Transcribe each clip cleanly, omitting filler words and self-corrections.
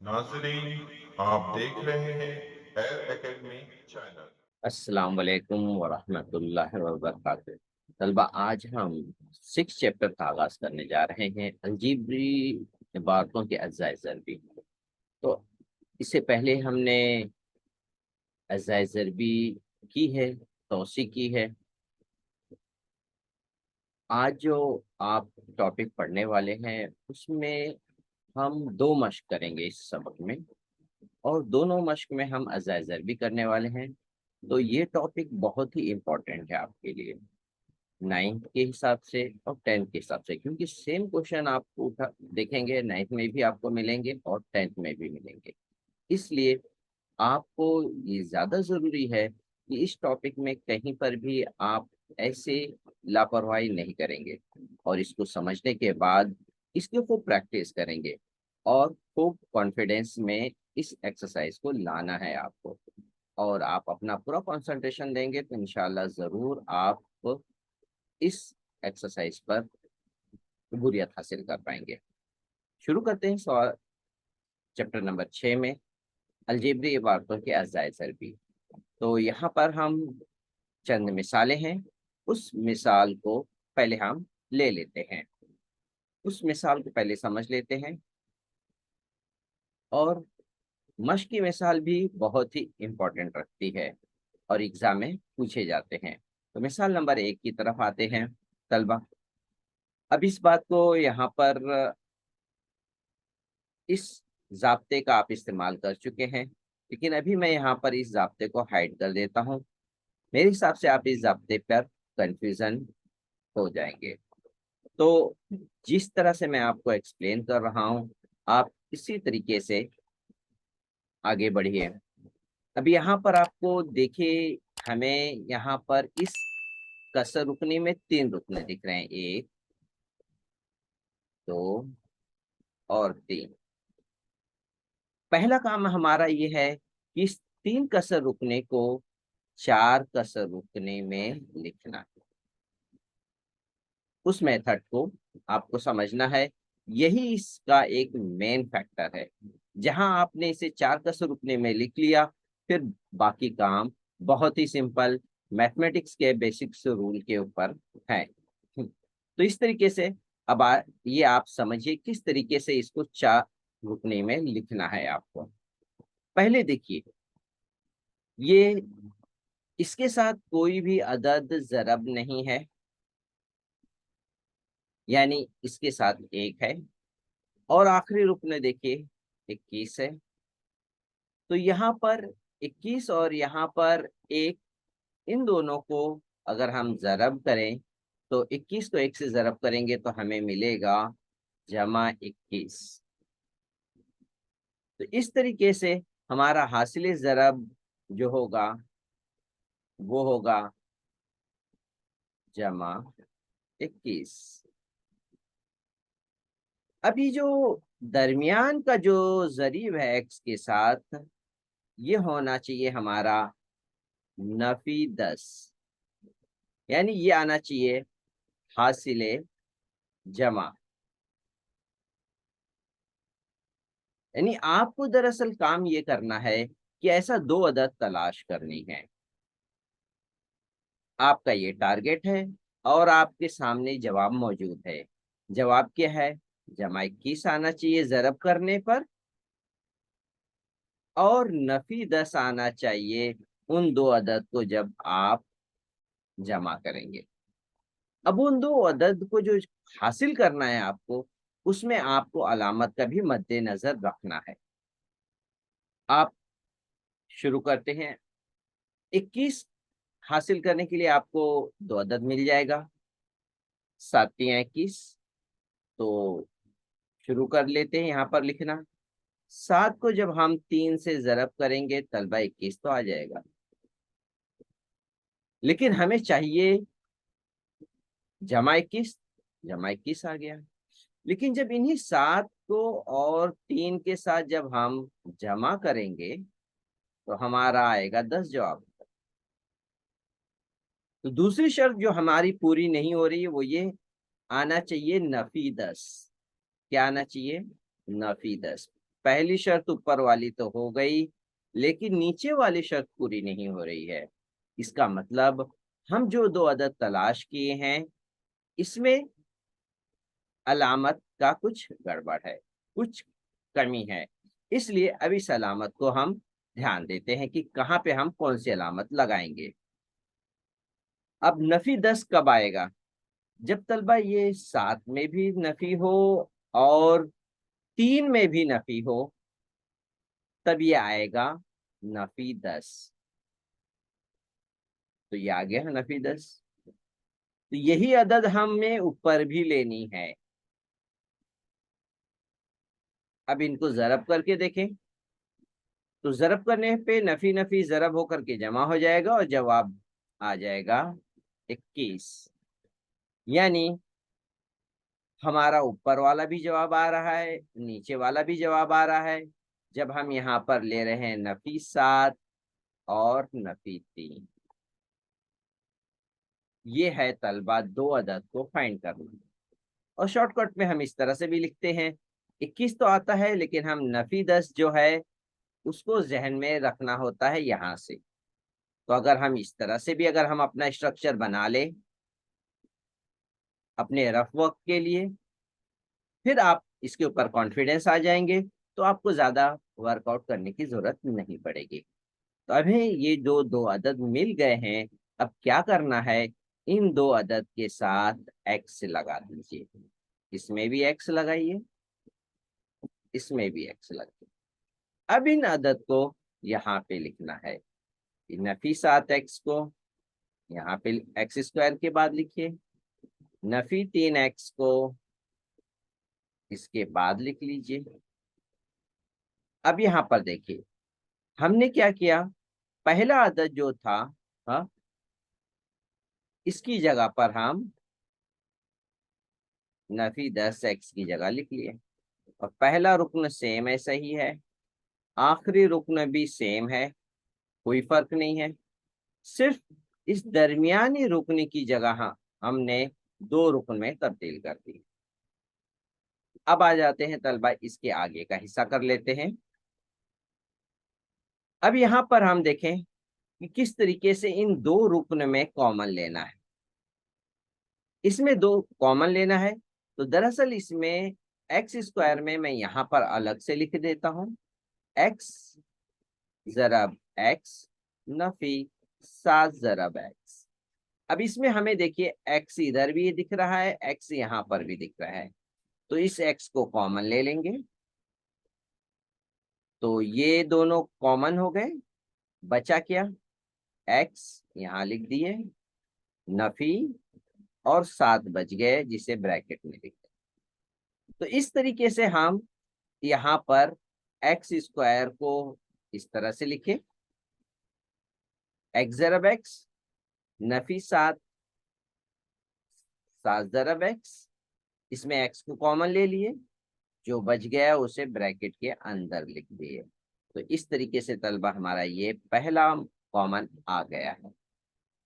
नाजरीन, आप देख रहे हैं एयर एकेडमी चैनल। अस्सलाम वालेकुम वरहमतुल्लाहि वबरकातुहू। तलबा, आज हम 6 चैप्टर का आगाज करने जा रहे हैं, अलजीब्री इबारतों के अज्जाए ज़रबी। तो इससे पहले हमने अज्जाए ज़रबी की है, तौसी की है। आज जो आप टॉपिक पढ़ने वाले हैं उसमें हम दो मश्क करेंगे इस सबक में, और दोनों मश्क में हम अज्जाए ज़रबी करने वाले हैं। तो ये टॉपिक बहुत ही इम्पोर्टेंट है आपके लिए, 9th के हिसाब से और 10th के हिसाब से, क्योंकि सेम क्वेश्चन आपको उठा देखेंगे, 9th में भी आपको मिलेंगे और 10th में भी मिलेंगे। इसलिए आपको ये ज्यादा जरूरी है कि इस टॉपिक में कहीं पर भी आप ऐसे लापरवाही नहीं करेंगे, और इसको समझने के बाद इसके खूब प्रैक्टिस करेंगे और खूब कॉन्फिडेंस में इस एक्सरसाइज को लाना है आपको। और आप अपना पूरा कंसंट्रेशन देंगे तो इंशाल्लाह जरूर आप इस एक्सरसाइज पर कबूलियत हासिल कर पाएंगे। शुरू करते हैं सवाल चैप्टर नंबर 6 में, अलजेब्री इबारतों के अज्जाए ज़रबी। तो यहाँ पर हम चंद मिसालें हैं, उस मिसाल को पहले हम ले लेते हैं, उस मिसाल को पहले समझ लेते हैं। और मश्क की मिसाल भी बहुत ही इम्पोर्टेंट रखती है और एग्जाम में पूछे जाते हैं। तो मिसाल नंबर 1 की तरफ आते हैं तलबा। अब इस बात को यहाँ पर इस ज़ाब्ते का आप इस्तेमाल कर चुके हैं, लेकिन अभी मैं यहाँ पर इस ज़ाब्ते को हाइड कर देता हूँ। मेरे हिसाब से आप इस ज़ाब्ते पर कंफ्यूजन हो जाएंगे। तो जिस तरह से मैं आपको एक्सप्लेन कर रहा हूँ, आप इसी तरीके से आगे बढ़िए। अब यहाँ पर आपको देखिए, हमें यहाँ पर इस कसर रुकनी में 3 रुकने दिख रहे हैं, 1, 2 और 3। पहला काम हमारा ये है कि इस 3 कसर रुकने को 4 कसर रुकने में लिखना है। उस मेथड को आपको समझना है, यही इसका एक मेन फैक्टर है। जहां आपने इसे 4 कसर रुकने में लिख लिया, फिर बाकी काम बहुत ही सिंपल मैथमेटिक्स के बेसिक्स रूल के ऊपर है। तो इस तरीके से अब ये आप समझिए किस तरीके से इसको 4 रुकने में लिखना है आपको। पहले देखिए, ये इसके साथ कोई भी अदद ज़रब नहीं है, यानी इसके साथ 1 है, और आखिरी रुकन देखिए 21 है। तो यहाँ पर 21 और यहाँ पर 1, इन दोनों को अगर हम ज़रब करें तो 21 को 1 से ज़रब करेंगे तो हमें मिलेगा जमा 21। तो इस तरीके से हमारा हासिल ज़रब जो होगा वो होगा जमा 21। अभी जो दरमियान का जो जरीब है एक्स के साथ, ये होना चाहिए हमारा नफी 10, यानी ये आना चाहिए हासिले जमा। यानी आपको दरअसल काम ये करना है कि ऐसा 2 अदद तलाश करनी है। आपका ये टारगेट है और आपके सामने जवाब मौजूद है। जवाब क्या है? जमा 21 आना चाहिए जरब करने पर, और नफी 10 आना चाहिए उन 2 अदद को जब आप जमा करेंगे। अब उन 2 अदद को जो हासिल करना है आपको, उसमें आपको अलामत का भी मद्देनजर रखना है। आप शुरू करते हैं। 21 हासिल करने के लिए आपको 2 अदद मिल जाएगा, 7 या 21। तो शुरू कर लेते हैं यहाँ पर लिखना। 7 को जब हम 3 से जरब करेंगे तलबा 21 तो आ जाएगा, लेकिन हमें चाहिए जमा 21। जमा 21 आ गया, लेकिन जब इन्हीं 7 को और 3 के साथ जब हम जमा करेंगे तो हमारा आएगा 10 जवाब। तो दूसरी शर्त जो हमारी पूरी नहीं हो रही है वो ये, आना चाहिए नफी 10। क्या आना चाहिए? नफी 10। पहली शर्त ऊपर वाली तो हो गई, लेकिन नीचे वाली शर्त पूरी नहीं हो रही है। इसका मतलब हम जो दो अदद तलाश किए हैं इसमें अलामत का कुछ गड़बड़ है, कुछ कमी है। इसलिए अब इस अलामत को हम ध्यान देते हैं कि कहाँ पे हम कौन सी अलामत लगाएंगे। अब नफी 10 कब आएगा? जब तलबा ये 7 में भी नफी हो और 3 में भी नफी हो, तब ये आएगा नफी 10। तो ये आ गया नफी 10। तो यही अदद हमें ऊपर भी लेनी है। अब इनको जरब करके देखें, तो जरब करने पे नफी नफी जरब होकर के जमा हो जाएगा और जवाब आ जाएगा 21। यानी हमारा ऊपर वाला भी जवाब आ रहा है, नीचे वाला भी जवाब आ रहा है, जब हम यहाँ पर ले रहे हैं नफी 7 और नफी 3। ये है तलबा दो अदद को फाइंड करना। और शॉर्टकट में हम इस तरह से भी लिखते हैं, 21 तो आता है लेकिन हम नफी 10 जो है उसको जहन में रखना होता है यहाँ से। तो अगर हम इस तरह से भी अगर हम अपना स्ट्रक्चर बना ले अपने रफ वर्क के लिए, फिर आप इसके ऊपर कॉन्फिडेंस आ जाएंगे, तो आपको ज्यादा वर्कआउट करने की जरूरत नहीं पड़ेगी। तो अभी ये जो दो अदद मिल गए हैं, अब क्या करना है, इन दो अदद के साथ एक्स लगा दीजिए। इसमें भी एक्स लगाइए, इसमें भी एक्स लगाइए। अब इन अदद को यहाँ पे लिखना है। नफी 7 एक्स को यहाँ पे एक्स स्क्वायर के बाद लिखिए, नफी 3 एक्स को इसके बाद लिख लीजिए। अब यहाँ पर देखिए हमने क्या किया, पहला अदद जो था, हाँ, इसकी जगह पर हम नफी 10 एक्स की जगह लिख लिए। और पहला रुक्न सेम ऐसा ही है, आखिरी रुक्न भी सेम है, कोई फर्क नहीं है। सिर्फ इस दरमियानी रुकने की जगह हमने दो रुकन में तब्दील कर दी। अब आ जाते हैं तलबा, इसके आगे का हिस्सा कर लेते हैं। अब यहाँ पर हम देखें कि किस तरीके से इन दो रुकन में कॉमन लेना है। इसमें दो कॉमन लेना है, तो दरअसल इसमें एक्स स्क्वायर में मैं यहाँ पर अलग से लिख देता हूँ, एक्स जरब एक्स नफी 7 जरब एक्स। अब इसमें हमें देखिए एक्स इधर भी दिख रहा है, एक्स यहाँ पर भी दिख रहा है, तो इस एक्स को कॉमन ले लेंगे। तो ये दोनों कॉमन हो गए, बचा क्या, एक्स यहाँ लिख दिए, नफी और 7 बच गए जिसे ब्रैकेट में लिख दिया। तो इस तरीके से हम यहाँ पर एक्स स्क्वायर को इस तरह से लिखे, एक्स जरब एक्स नफी 7 जरब एक्स, इसमें एक्स को कॉमन ले लिए, जो बच गया उसे ब्रैकेट के अंदर लिख दिए। तो इस तरीके से तलबा हमारा ये पहला कॉमन आ गया है।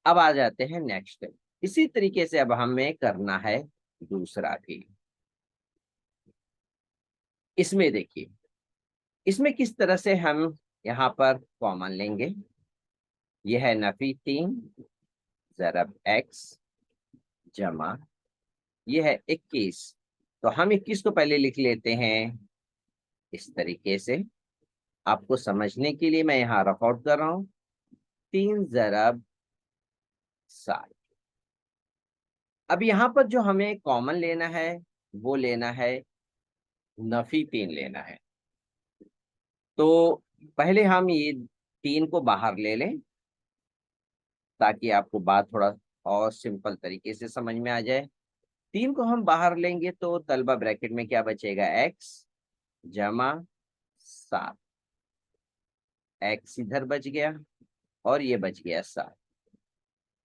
अब आ जाते हैं नेक्स्ट। इसी तरीके से अब हमें करना है दूसरा भी। इसमें देखिए, इसमें किस तरह से हम यहाँ पर कॉमन लेंगे। यह है नफी 3 जरब एक्स जमा, यह है 21। तो हम 21 को पहले लिख लेते हैं इस तरीके से, आपको समझने के लिए मैं यहाँ रफ आउट कर रहा हूँ, 3 जरब 7। अब यहाँ पर जो हमें कॉमन लेना है वो लेना है नफी 3 लेना है। तो पहले हम ये 3 को बाहर ले लें ताकि आपको बात थोड़ा और सिंपल तरीके से समझ में आ जाए। 3 को हम बाहर लेंगे तो तलबा ब्रैकेट में क्या बचेगा, एक्स जमा 7, एक्स इधर बच गया और ये बच गया 7,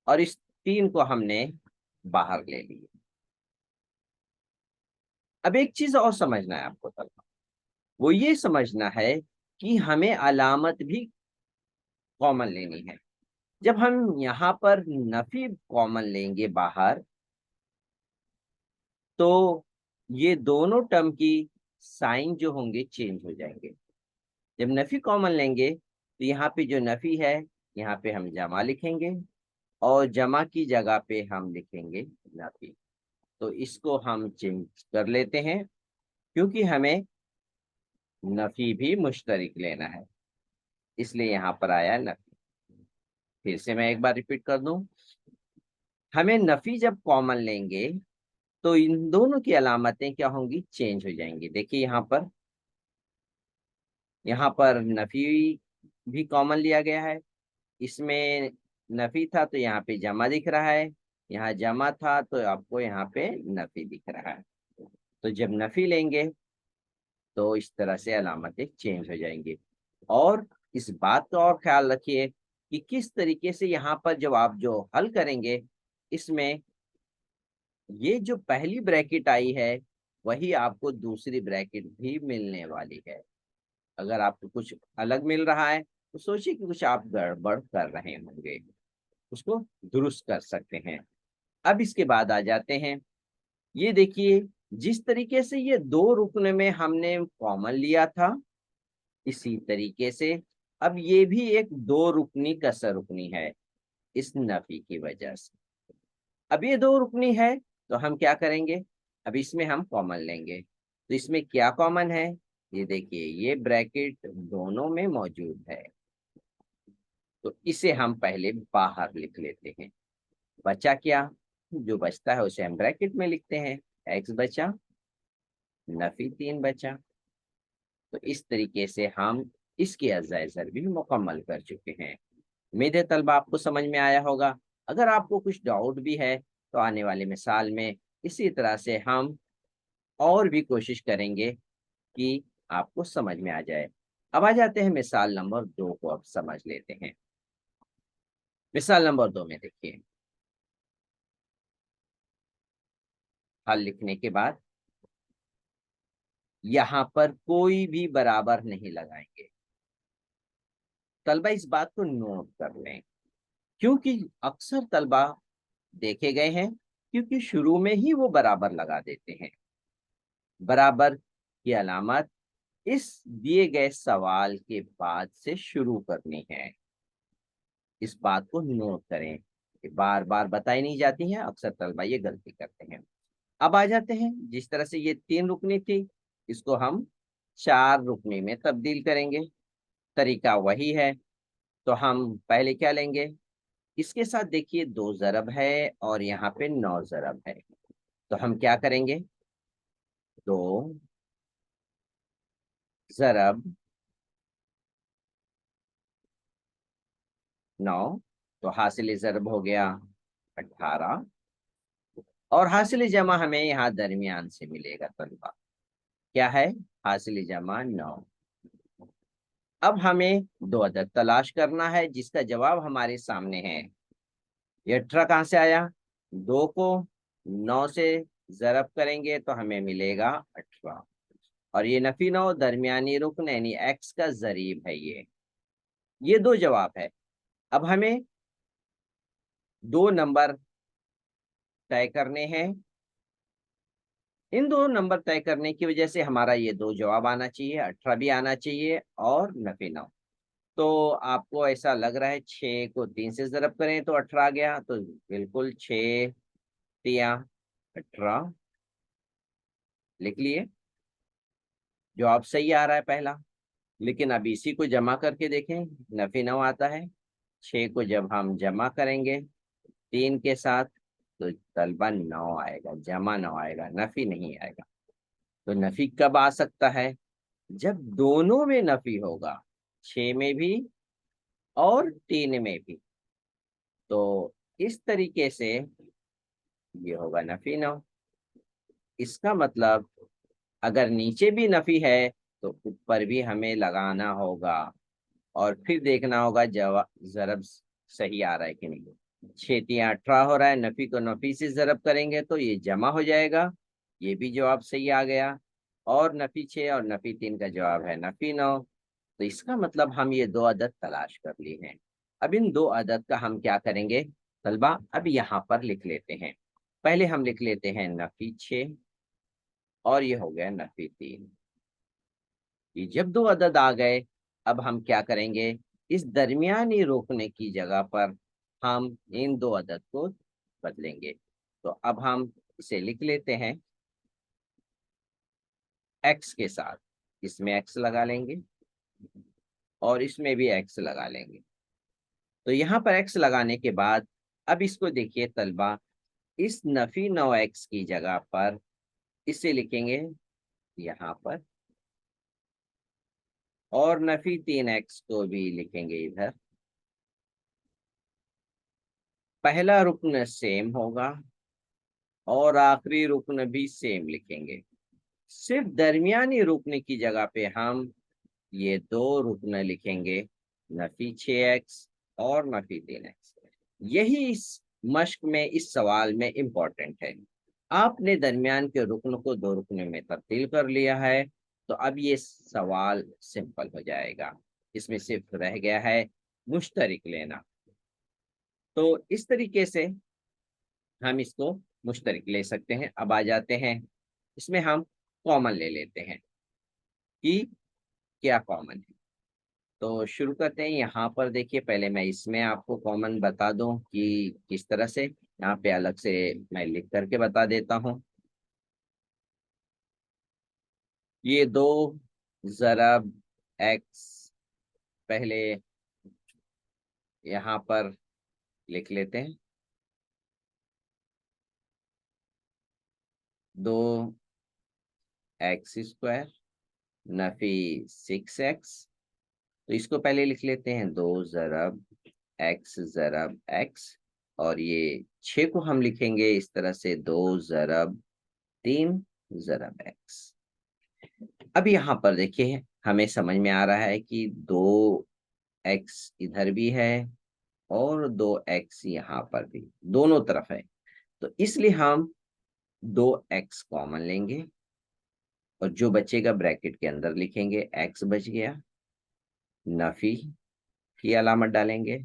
और इस 3 को हमने बाहर ले लिया। अब एक चीज और समझना है आपको तलबा, वो ये समझना है कि हमें अलामत भी कॉमन लेनी है। जब हम यहाँ पर नफी कॉमन लेंगे बाहर, तो ये दोनों टर्म की साइन जो होंगे चेंज हो जाएंगे। जब नफी कॉमन लेंगे तो यहाँ पे जो नफी है यहाँ पे हम जमा लिखेंगे और जमा की जगह पे हम लिखेंगे नफी। तो इसको हम चेंज कर लेते हैं क्योंकि हमें नफी भी मुश्तरिक लेना है, इसलिए यहाँ पर आया नफी। फिर से मैं एक बार रिपीट कर दूं, हमें नफी जब कॉमन लेंगे तो इन दोनों की अलामतें क्या होंगी, चेंज हो जाएंगी। देखिए यहाँ पर नफी भी कॉमन लिया गया है, इसमें नफी था तो यहाँ पे जमा दिख रहा है, यहाँ जमा था तो आपको यहाँ पे नफी दिख रहा है। तो जब नफी लेंगे तो इस तरह से अलामतें चेंज हो जाएंगी। और इस बात का और ख्याल रखिए कि किस तरीके से यहाँ पर जब आप जो हल करेंगे, इसमें ये जो पहली ब्रैकेट आई है वही आपको दूसरी ब्रैकेट भी मिलने वाली है। अगर आपको कुछ अलग मिल रहा है तो सोचिए कि कुछ आप गड़बड़ कर रहे होंगे, उसको दुरुस्त कर सकते हैं। अब इसके बाद आ जाते हैं, ये देखिए जिस तरीके से ये दो रुकन में हमने कॉमन लिया था, इसी तरीके से अब ये भी एक दो रुकनी कसर रुकनी है इस नफी की वजह से। अब ये दो रुकनी है तो हम क्या करेंगे, अब इसमें हम कॉमन लेंगे। तो इसमें क्या कॉमन है, ये देखिए ये ब्रैकेट दोनों में मौजूद है, तो इसे हम पहले बाहर लिख लेते हैं। बचा क्या, जो बचता है उसे हम ब्रैकेट में लिखते हैं, एक्स बचा, नफी 3 बचा। तो इस तरीके से हम इसके अजाइजर भी मुकम्मल कर चुके हैं। उम्मीद है तलबा आपको समझ में आया होगा। अगर आपको कुछ डाउट भी है तो आने वाले मिसाल में इसी तरह से हम और भी कोशिश करेंगे कि आपको समझ में आ जाए। अब आ जाते हैं मिसाल नंबर 2 को, अब समझ लेते हैं। मिसाल नंबर 2 में देखिए, हल लिखने के बाद यहाँ पर कोई भी बराबर नहीं लगाएंगे। तलबा इस बात को नोट कर लें, क्योंकि अक्सर तलबा देखे गए हैं क्योंकि शुरू में ही वो बराबर लगा देते हैं। बराबर की अलामत इस दिए गए सवाल के बाद से शुरू करनी है। इस बात को नोट करें, ये बार बार बताई नहीं जाती है, अक्सर तलबा ये गलती करते हैं। अब आ जाते हैं, जिस तरह से ये 3 रुकनी थी इसको हम 4 रुकनी में तब्दील करेंगे। तरीका वही है। तो हम पहले क्या लेंगे, इसके साथ देखिए 2 ज़रब है और यहाँ पे 9 ज़रब है। तो हम क्या करेंगे, 2 ज़रब 9, तो हासिल ज़रब हो गया 18 और हासिल जमा हमें यहाँ दरमियान से मिलेगा। तलबा क्या है, हासिल जमा 9। अब हमें 2 अदद तलाश करना है जिसका जवाब हमारे सामने है। ये 18 कहाँ से आया, 2 को 9 से ज़रब करेंगे तो हमें मिलेगा 18, और ये नफी 9 दरमियानी रुकन यानी एक्स का जरीब है। ये 2 जवाब है। अब हमें 2 नंबर तय करने हैं। इन 2 नंबर तय करने की वजह से हमारा ये 2 जवाब आना चाहिए, 18 भी आना चाहिए और नफी 9। तो आपको ऐसा लग रहा है 6 को 3 से ज़रब करें तो 18 आ गया, तो बिल्कुल 6 तिया 18 लिख लिए। जवाब सही आ रहा है पहला। लेकिन अब इसी को जमा करके देखें, नफी 9 आता है। 6 को जब हम जमा करेंगे 3 के साथ तो तलबा 9 आएगा, जमा 9 आएगा, नफी नहीं आएगा। तो नफी कब आ सकता है, जब दोनों में नफी होगा, 6 में भी और 3 में भी। तो इस तरीके से ये होगा नफी 9। इसका मतलब अगर नीचे भी नफी है तो ऊपर भी हमें लगाना होगा और फिर देखना होगा जवाब ज़रब सही आ रहा है कि नहीं। 6 तिया 18 हो रहा है, नफी को नफी से ज़रब करेंगे तो ये जमा हो जाएगा, ये भी जवाब सही आ गया। और नफी 6 और नफी 3 का जवाब है नफी 9। तो इसका मतलब हम ये 2 अदद तलाश कर ली हैं। अब इन 2 अदद का हम क्या करेंगे तलबा, अब यहाँ पर लिख लेते हैं। पहले हम लिख लेते हैं नफी 6 और ये हो गया नफी 3। ये जब दो अदद आ गए, अब हम क्या करेंगे, इस दरमियानी रोकने की जगह पर हम इन दो अदद को बदलेंगे। तो अब हम इसे लिख लेते हैं x के साथ, इसमें x लगा लेंगे और इसमें भी x लगा लेंगे। तो यहाँ पर x लगाने के बाद अब इसको देखिए तलबा, इस नफी नौ x की जगह पर इसे लिखेंगे यहाँ पर, और नफी 3x को भी लिखेंगे इधर। पहला रुकन सेम होगा और आखिरी रुकन भी सेम लिखेंगे। सिर्फ दरमियानी रुकने की जगह पे हम ये दो रुकन लिखेंगे, नफी 6x और नफी 3x। यही इस मश्क में, इस सवाल में इम्पोर्टेंट है। आपने दरमियान के रुकन को दो रुकन में तब्दील कर लिया है, तो अब ये सवाल सिंपल हो जाएगा। इसमें सिर्फ रह गया है मुश्तरिक लेना। तो इस तरीके से हम इसको मुश्तरिक ले सकते हैं। अब आ जाते हैं, इसमें हम कॉमन ले लेते हैं कि क्या कॉमन है। तो शुरू करते हैं। यहाँ पर देखिए, पहले मैं इसमें आपको कॉमन बता दूं कि किस तरह से, यहाँ पे अलग से मैं लिख करके बता देता हूँ। ये दो ज़रब x पहले यहाँ पर लिख लेते हैं, दो x² नफी 6x। तो इसको पहले लिख लेते हैं, दो ज़रब x, और ये 6 को हम लिखेंगे इस तरह से, दो ज़रब 3 ज़रब x। अब यहाँ पर देखिए, हमें समझ में आ रहा है कि दो x इधर भी है और दो x यहाँ पर भी, दोनों तरफ है। तो इसलिए हम दो x कॉमन लेंगे और जो बचेगा ब्रैकेट के अंदर लिखेंगे, x बच गया, नफी की अलामत डालेंगे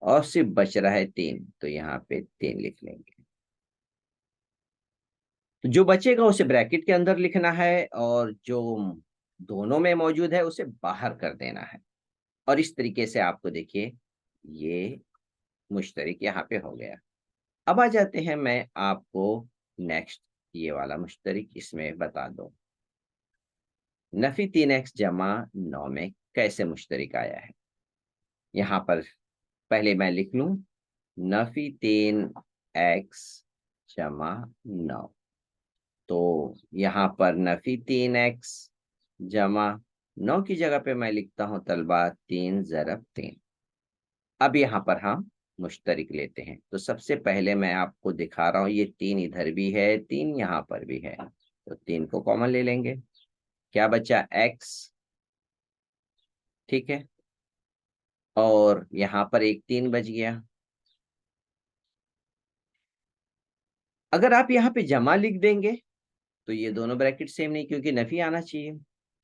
और सिर्फ बच रहा है 3, तो यहाँ पे 3 लिख लेंगे। तो जो बचेगा उसे ब्रैकेट के अंदर लिखना है और जो दोनों में मौजूद है उसे बाहर कर देना है। और इस तरीके से आपको देखिए ये मुश्तरिक यहाँ पे हो गया। अब आ जाते हैं, मैं आपको नेक्स्ट ये वाला मुश्तरिक इसमें बता दूं, नफी 3x जमा 9 में कैसे मुश्तरिक आया है। यहाँ पर पहले मैं लिख लूं, नफी 3x जमा 9। तो यहाँ पर नफी 3x जमा 9 की जगह पे मैं लिखता हूँ तलबा 3 ज़रब 3। अब यहाँ पर हम मुश्तरिक लेते हैं। तो सबसे पहले मैं आपको दिखा रहा हूँ, ये 3 इधर भी है, 3 यहाँ पर भी है, तो 3 को कॉमन ले लेंगे। क्या बचा, x, ठीक है, और यहाँ पर एक 3 बच गया। अगर आप यहाँ पे जमा लिख देंगे तो ये दोनों ब्रैकेट सेम नहीं, क्योंकि नफी आना चाहिए।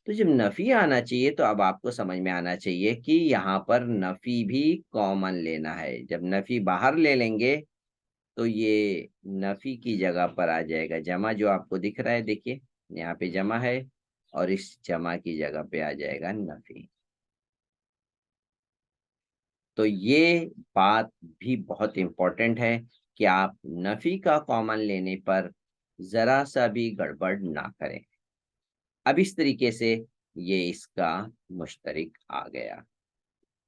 तो जब नफी आना चाहिए तो अब आपको समझ में आना चाहिए कि यहाँ पर नफी भी कॉमन लेना है। जब नफी बाहर ले लेंगे तो ये नफी की जगह पर आ जाएगा जमा, जो आपको दिख रहा है, देखिए यहाँ पे जमा है और इस जमा की जगह पे आ जाएगा नफी। तो ये बात भी बहुत इंपॉर्टेंट है कि आप नफी का कॉमन लेने पर जरा सा भी गड़बड़ ना करें। अब इस तरीके से ये इसका मुश्तरिक आ गया।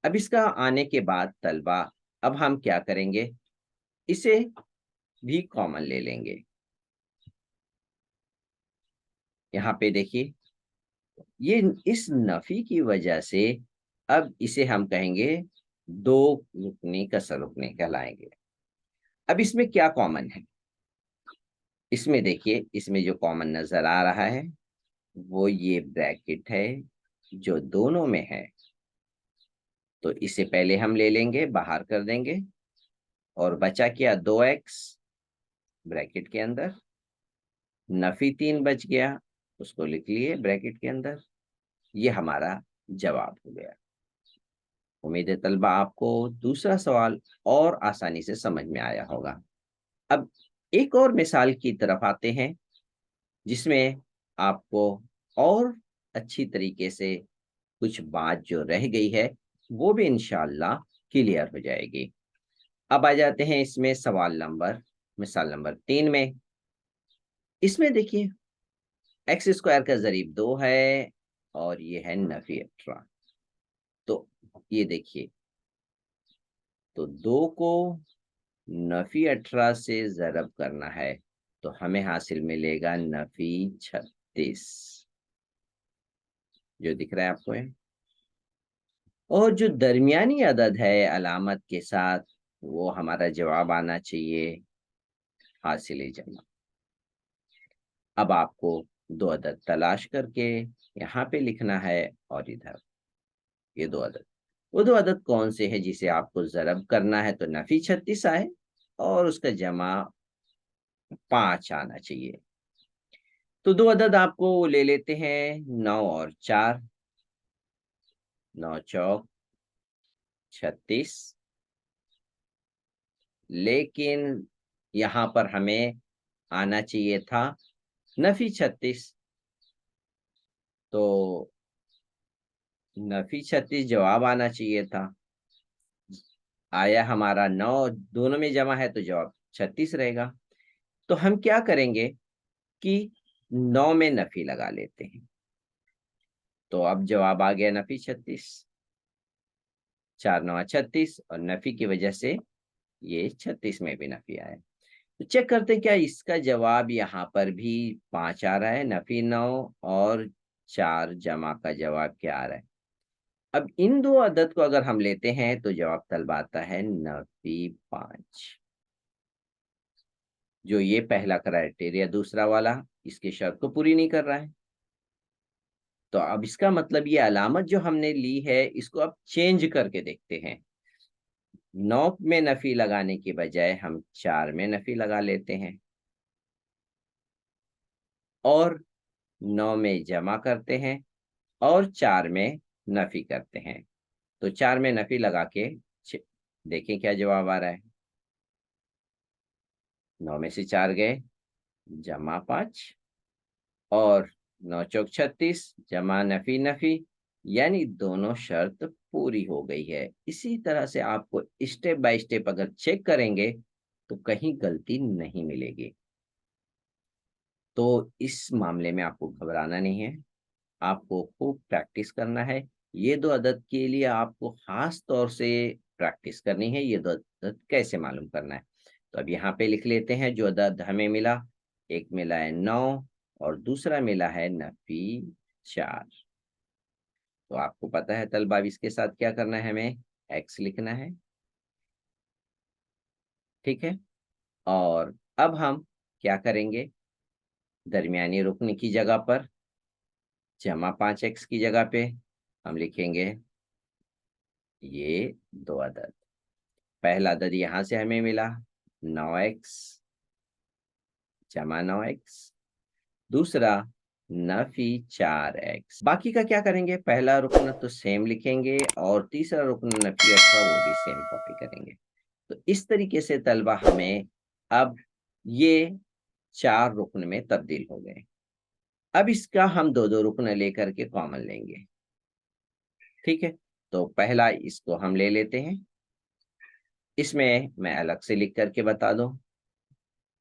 अब इसका आने के बाद तलबा, अब हम क्या करेंगे, इसे भी कॉमन ले लेंगे। यहाँ पे देखिए, ये इस नफी की वजह से अब इसे हम कहेंगे दो रुकनी कसर रुकनी कहलाएंगे। अब इसमें क्या कॉमन है, इसमें देखिए, इसमें जो कॉमन नजर आ रहा है वो ये ब्रैकेट है जो दोनों में है। तो इसे पहले हम ले लेंगे, बाहर कर देंगे, और बचा क्या, 2x ब्रैकेट के अंदर, नफी 3 बच गया, उसको लिख लिए ब्रैकेट के अंदर। ये हमारा जवाब हो गया। उम्मीद है तलबा आपको दूसरा सवाल और आसानी से समझ में आया होगा। अब एक और मिसाल की तरफ आते हैं जिसमें आपको और अच्छी तरीके से कुछ बात जो रह गई है वो भी इंशाल्लाह क्लियर हो जाएगी। अब आ जाते हैं इसमें सवाल नंबर, मिसाल नंबर 3 में। इसमें देखिए एक्स स्क्वायर का ज़रीब 2 है और ये है नफी 18। तो ये देखिए, तो 2 को नफी 18 से ज़रब करना है तो हमें हासिल मिलेगा नफी 36, जो दिख रहा है आपको है। और जो दरमियानी अदद है अलामत के साथ, वो हमारा जवाब आना चाहिए हासिल जमा। अब आपको दो अदद तलाश करके यहाँ पे लिखना है और इधर ये दो अदद, वो दो अदद कौन से है जिसे आपको ज़रब करना है तो नफी 36 आए और उसका जमा 5 आना चाहिए। तो दो अदद आपको ले लेते हैं 9 और 4, 9 चौक 36। लेकिन यहाँ पर हमें आना चाहिए था नफी 36, तो नफी 36 जवाब आना चाहिए था। आया हमारा 9, दोनों में जमा है तो जवाब 36 रहेगा। तो हम क्या करेंगे कि 9 में नफी लगा लेते हैं, तो अब जवाब आ गया नफी 36। 4 9 36 और नफी की वजह से ये 36 में भी नफी आया। तो चेक करते हैं क्या इसका जवाब यहाँ पर भी 5 आ रहा है। नफी 9 और 4 जमा का जवाब क्या आ रहा है। अब इन दो अदद को अगर हम लेते हैं तो जवाब तलब आता है नफी 5। जो ये पहला क्राइटेरिया दूसरा वाला इसके शर्त को पूरी नहीं कर रहा है। तो अब इसका मतलब ये अलामत जो हमने ली है इसको अब चेंज करके देखते हैं। 9 में नफी लगाने की बजाय हम 4 में नफी लगा लेते हैं और 9 में जमा करते हैं और 4 में नफी करते हैं। तो 4 में नफी लगा के देखें क्या जवाब आ रहा है। 9 में से 4 गए, जमा 5 और 9 चौक 36 जमा नफी नफी, यानी दोनों शर्त पूरी हो गई है। इसी तरह से आपको स्टेप बाय स्टेप अगर चेक करेंगे तो कहीं गलती नहीं मिलेगी। तो इस मामले में आपको घबराना नहीं है, आपको खूब प्रैक्टिस करना है। ये दो अदद के लिए आपको खास तौर से प्रैक्टिस करनी है। ये दो अदद कैसे मालूम करना है, तो अब यहाँ पे लिख लेते हैं। जो अदद हमें मिला, एक मिला है 9 और दूसरा मिला है नफी 4। तो आपको पता है तलबा इसके साथ क्या करना है, हमें एक्स लिखना है, ठीक है। और अब हम क्या करेंगे, दरमियानी रुकन की जगह पर जमा 5x की जगह पे हम लिखेंगे ये दो अदद। पहला अदद यहां से हमें मिला 9x जमा 9x, दूसरा नफी 4x। बाकी का क्या करेंगे, पहला रुकन तो सेम लिखेंगे और तीसरा रुकन नफी 18 वो भी सेम कॉपी करेंगे। तो इस तरीके से तलबा हमें अब ये 4 रुकन में तब्दील हो गए। अब इसका हम दो दो रुकन लेकर के कॉमन लेंगे, ठीक है। तो पहला इसको हम ले लेते हैं, इसमें मैं अलग से लिख करके बता दूं।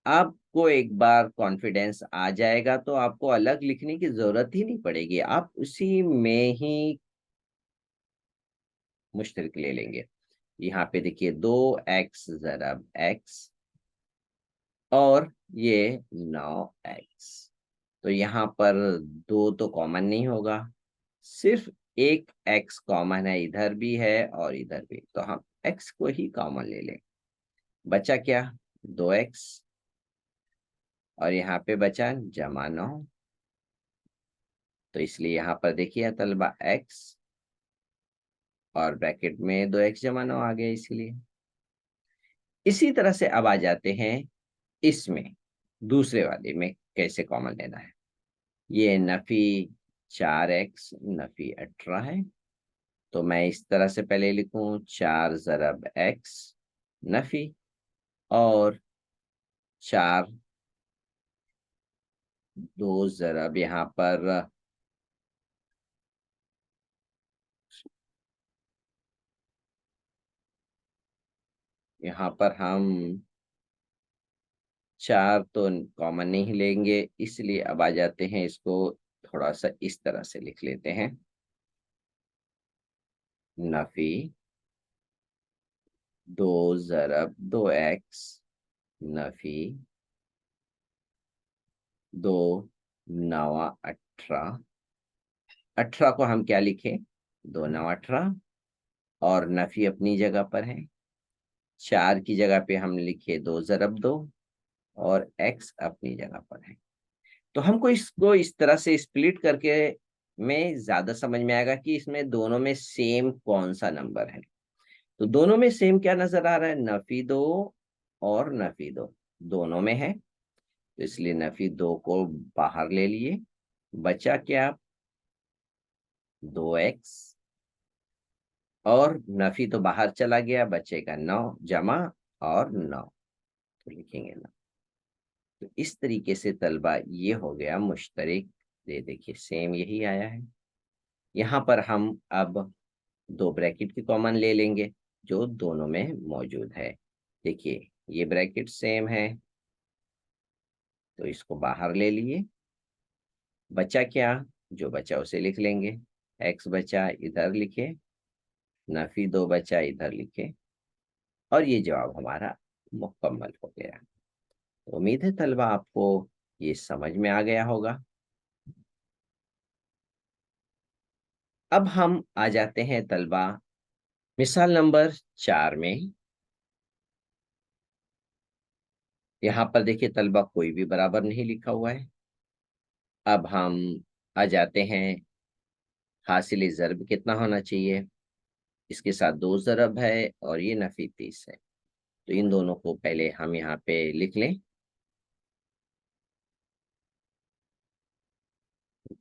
आपको एक बार कॉन्फिडेंस आ जाएगा तो आपको अलग लिखने की जरूरत ही नहीं पड़ेगी, आप उसी में ही मुश्तरक ले लेंगे। यहाँ पे देखिए 2x ज़रब x और ये 9x। तो यहाँ पर 2 तो कॉमन नहीं होगा, सिर्फ एक x कॉमन है, इधर भी है और इधर भी, तो हम x को ही कॉमन ले लें। बचा क्या, 2x और यहाँ पे बचा जमा 9। तो इसलिए यहाँ पर देखिए तलबा x और ब्रैकेट में 2x जमा 9 आ गया। इसलिए इसी तरह से अब आ जाते हैं इसमें दूसरे वाले में कैसे कॉमन लेना है। ये नफी 4x नफी 18 है, तो मैं इस तरह से पहले लिखूं 4 ज़रब x नफी और 4 2 ज़रब यहाँ पर यहाँ पर हम 4 तो कॉमन नहीं लेंगे, इसलिए अब आ जाते हैं, इसको थोड़ा सा इस तरह से लिख लेते हैं। नफी 2 × 2x, नफी 2 × 9 = 18। 18 को हम क्या लिखें, 2 × 9 = 18, और नफी अपनी जगह पर है। 4 की जगह पे हम लिखे 2 × 2, और x अपनी जगह पर है। तो हमको इसको इस तरह से स्प्लिट करके में ज्यादा समझ में आएगा कि इसमें दोनों में सेम कौन सा नंबर है। तो दोनों में सेम क्या नजर आ रहा है, नफी 2 और नफी 2 दोनों में है, तो इसलिए नफी 2 को बाहर ले लिए। बचा क्या, 2x, और नफी तो बाहर चला गया, बचेगा 9 जमा और 9, तो लिखेंगे 9। तो इस तरीके से तलबा ये हो गया मुश्तरिक। ये देखिए सेम यही आया है। यहाँ पर हम अब 2 ब्रैकेट की कॉमन ले लेंगे जो दोनों में मौजूद है। देखिए ये ब्रैकेट सेम है, तो इसको बाहर ले लिए। बचा क्या, जो बचा उसे लिख लेंगे। x बचा इधर लिखे, नफी 2 बचा इधर लिखे, और ये जवाब हमारा मुकम्मल हो गया। उम्मीद है तलबा आपको ये समझ में आ गया होगा। अब हम आ जाते हैं तलबा मिसाल नंबर 4 में। यहाँ पर देखिए तलबा कोई भी बराबर नहीं लिखा हुआ है। अब हम आ जाते हैं, हासिल ज़र्ब कितना होना चाहिए, इसके साथ 2 ज़रब है और ये नफी 30 है, तो इन दोनों को पहले हम यहाँ पे लिख लें।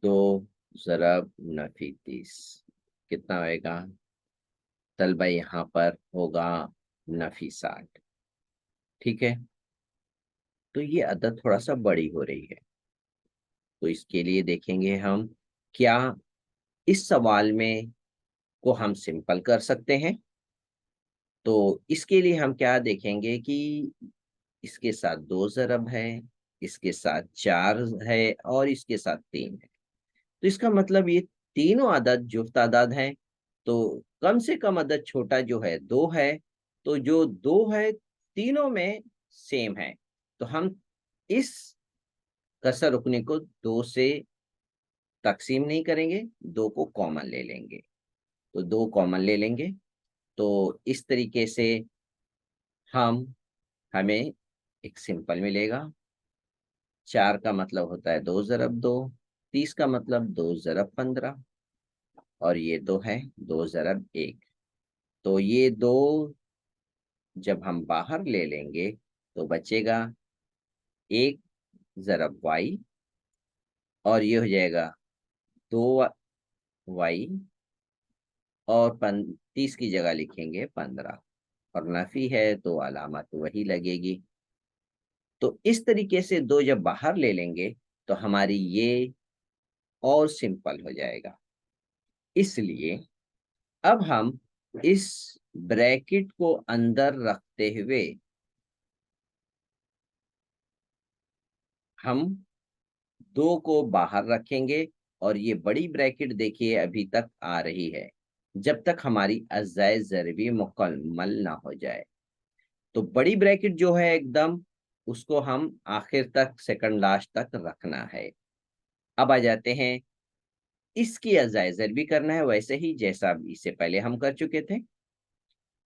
2 ज़रब नफी 30 कितना होएगा तलबा, यहाँ पर होगा नफी 60। ठीक है, तो ये अदद थोड़ा सा बड़ी हो रही है, तो इसके लिए देखेंगे हम क्या इस सवाल में को हम सिंपल कर सकते हैं। तो इसके लिए हम क्या देखेंगे कि इसके साथ 2 ज़रब है, इसके साथ 4 है, और इसके साथ 3 है, तो इसका मतलब ये तीनों अदद जुफ्त तादाद हैं। तो कम से कम अदद छोटा जो है 2 है, तो जो 2 है तीनों में सेम है, तो हम इस कसर रुकनी को 2 से तकसीम नहीं करेंगे, 2 को कॉमन ले लेंगे। तो 2 कॉमन ले लेंगे, तो इस तरीके से हम हमें एक सिंपल मिलेगा। 4 का मतलब होता है 2 ज़रब 2, 30 का मतलब 2 ज़रब 15, और ये 2 है 2 ज़रब 1। तो ये 2 जब हम बाहर ले लेंगे तो बचेगा 1 ज़रब y, और ये हो जाएगा 2y, और 30 की जगह लिखेंगे 15, और नफी है तो अलामत वही लगेगी। तो इस तरीके से 2 जब बाहर ले लेंगे तो हमारी ये और सिंपल हो जाएगा। इसलिए अब हम इस ब्रैकेट को अंदर रखते हुए हम 2 को बाहर रखेंगे, और ये बड़ी ब्रैकेट देखिए अभी तक आ रही है जब तक हमारी अज़ाए ज़रबी मुकम्मल ना हो जाए। तो बड़ी ब्रैकेट जो है एकदम, उसको हम आखिर तक सेकंड लास्ट तक रखना है। अब आ जाते हैं, इसकी अज़ाए ज़रबी करना है वैसे ही जैसा इससे पहले हम कर चुके थे।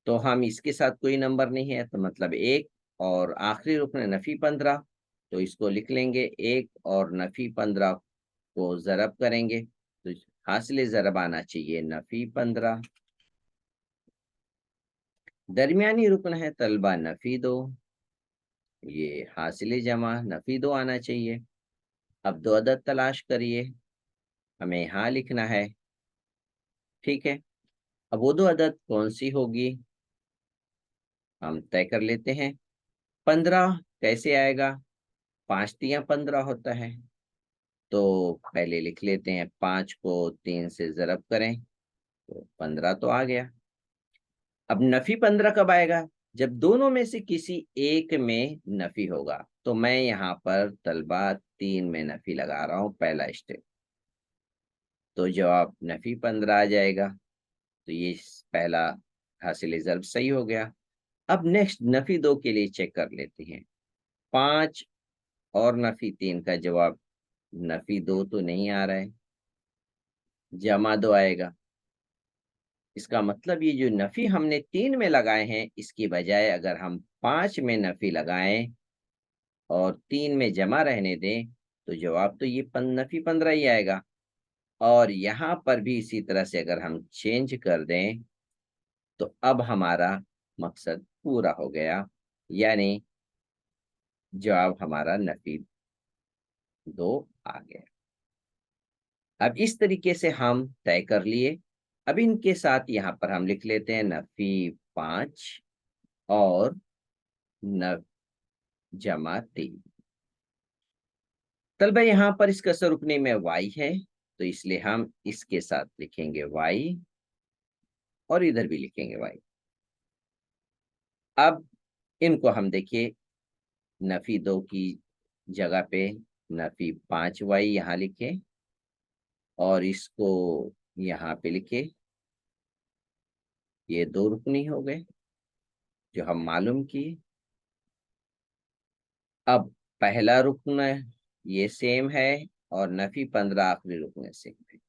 तो हम इसके साथ कोई नंबर नहीं है, तो मतलब 1, और आखिरी रुकन नफी 15, तो इसको लिख लेंगे 1 और नफी 15 को ज़रब करेंगे, तो हासिल ज़रब आना चाहिए नफी 15। दरमियानी रुकन है तलबा नफी 2, ये हासिल जमा नफी 2 आना चाहिए। अब 2 अदद तलाश करिए, हमें यहाँ लिखना है। ठीक है, अब वो 2 अदद कौन सी होगी हम तय कर लेते हैं। 15 कैसे आएगा, 5 तियां 15 होता है, तो पहले लिख लेते हैं 5 को 3 से ज़रब करें, तो 15 तो आ गया। अब नफी 15 कब आएगा, जब दोनों में से किसी एक में नफी होगा तो मैं यहाँ पर तलबा 3 में नफी लगा रहा हूँ, पहला स्टेप। तो जवाब नफी 15 आ जाएगा। तो ये पहला हासिल ज़र्ब सही हो गया। अब नेक्स्ट नफी 2 के लिए चेक कर लेते हैं। 5 और नफी 3 का जवाब नफी 2 तो नहीं आ रहा है, जमा 2 आएगा। इसका मतलब ये जो नफी हमने 3 में लगाए हैं, इसकी बजाय अगर हम 5 में नफी लगाएं और 3 में जमा रहने दें तो जवाब तो ये नफी 15 ही आएगा। और यहाँ पर भी इसी तरह से अगर हम चेंज कर दें तो अब हमारा मकसद पूरा हो गया, यानी जवाब हमारा नफी 2 आ गया। अब इस तरीके से हम तय कर लिए। अब इनके साथ यहाँ पर हम लिख लेते हैं नफी 5 और नफ जमा 3। तलबा यहाँ पर इस कसर रुकने में y है, तो इसलिए हम इसके साथ लिखेंगे y और इधर भी लिखेंगे y। अब इनको हम देखिए, नफी 2 की जगह पे नफी 5y यहाँ लिखे और इसको यहाँ पे लिखे। ये 2 रुकनी हो गए जो हम मालूम किए। अब पहला रुकन ये सेम है और नफी 15 आखिरी रुकन सेम है।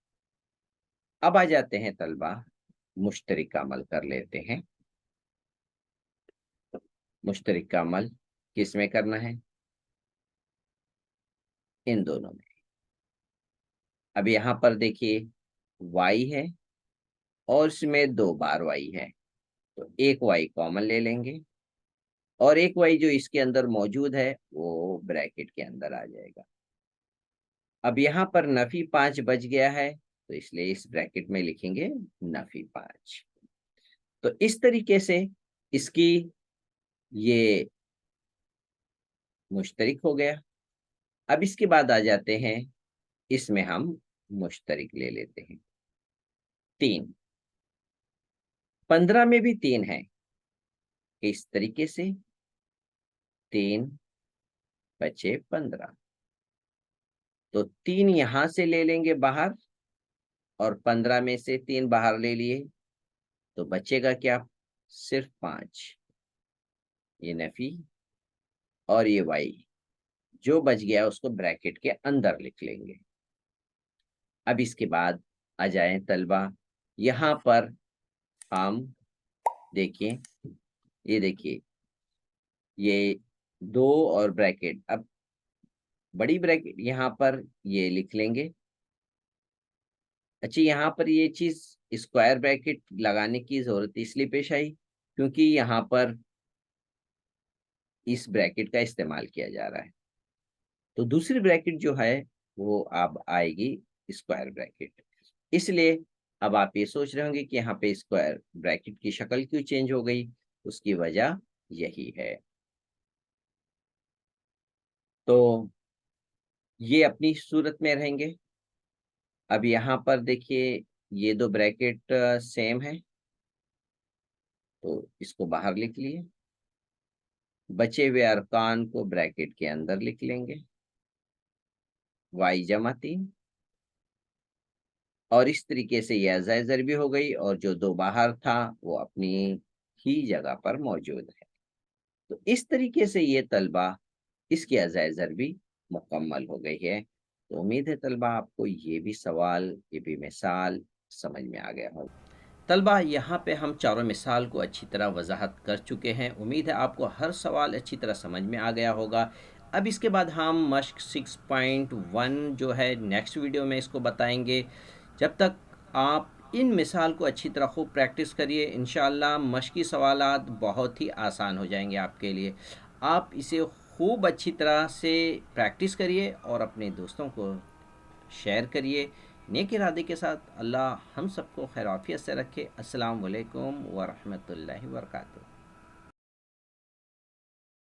अब आ जाते हैं तलबा, मुश्तरिक अमल कर लेते हैं। मुश्तरिक का अमल किस में करना है? इन दोनों में। अब यहाँ पर देखिए y है और इसमें 2 बार y है, तो एक y कॉमन ले लेंगे और एक y जो इसके अंदर मौजूद है वो ब्रैकेट के अंदर आ जाएगा। अब यहाँ पर नफी 5 बच गया है, तो इसलिए इस ब्रैकेट में लिखेंगे नफी 5। तो इस तरीके से इसकी ये मुश्तरिक हो गया। अब इसके बाद आ जाते हैं, इसमें हम मुश्तरिक ले लेते हैं 3। 15 में भी 3 है। इस तरीके से 3 बचे 15, तो 3 यहां से ले लेंगे बाहर और 15 में से 3 बाहर ले लिए, तो बचेगा क्या? सिर्फ 5। ये नफी और ये वाई जो बच गया उसको ब्रैकेट के अंदर लिख लेंगे। अब इसके बाद आ जाए तलबा, यहाँ पर हम देखिए, ये देखिए ये 2 और ब्रैकेट, अब बड़ी ब्रैकेट यहाँ पर ये लिख लेंगे। अच्छा, यहाँ पर ये चीज स्क्वायर ब्रैकेट लगाने की जरूरत इसलिए पेश आई क्योंकि यहाँ पर इस ब्रैकेट का इस्तेमाल किया जा रहा है। तो दूसरी ब्रैकेट जो है वो अब आएगी स्क्वायर ब्रैकेट। इसलिए अब आप ये सोच रहे होंगे कि यहाँ पे स्क्वायर ब्रैकेट की शक्ल क्यों चेंज हो गई, उसकी वजह यही है। तो ये अपनी सूरत में रहेंगे। अब यहाँ पर देखिए ये 2 ब्रैकेट सेम है, तो इसको बाहर लिख लिए। बचे हुए अरकान को ब्रैकेट के अंदर लिख लेंगे, y जमा 3। और इस तरीके से ये अज़ाइज़र भी हो गई और जो 2 बाहर था वो अपनी ही जगह पर मौजूद है। तो इस तरीके से ये तलबा इसकी अज़ाइज़र भी मुकम्मल हो गई है। तो उम्मीद है तलबा आपको ये भी सवाल, ये भी मिसाल समझ में आ गया होगा। तलबा यहाँ पे हम चारों मिसाल को अच्छी तरह वजाहत कर चुके हैं। उम्मीद है आपको हर सवाल अच्छी तरह समझ में आ गया होगा। अब इसके बाद हम मश्क 6.1 जो है नेक्स्ट वीडियो में इसको बताएंगे। जब तक आप इन मिसाल को अच्छी तरह खूब प्रैक्टिस करिए, इंशाअल्लाह मश्की सवालात बहुत ही आसान हो जाएंगे आपके लिए। आप इसे खूब अच्छी तरह से प्रैक्टिस करिए और अपने दोस्तों को शेयर करिए। नेक इरादे के साथ अल्लाह हम सबको खैर आफियत से रखे। अस्सलाम वालेकुम व रहमतुल्लाहि व बरकातुहू।